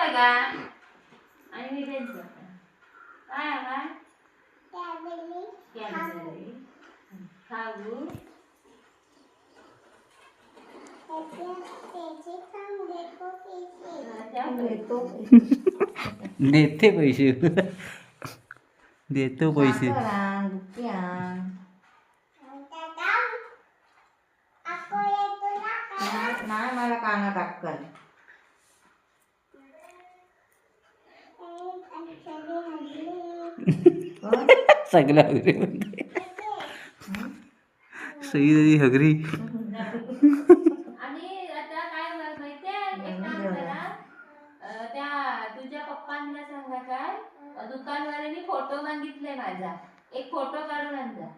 काय का आणि मी त्यांचं काय काय खाऊ देते पैसे देतो पैसे नाही मला काना टाकल सगळं हगरी म्हणते सई दादी हगरी आणि आता काय माहितीये एक काम करा त्या तुझ्या पप्पांना सांगा काय दुकानवाल्याने फोटो मागितले माझा एक फोटो काढून आणजा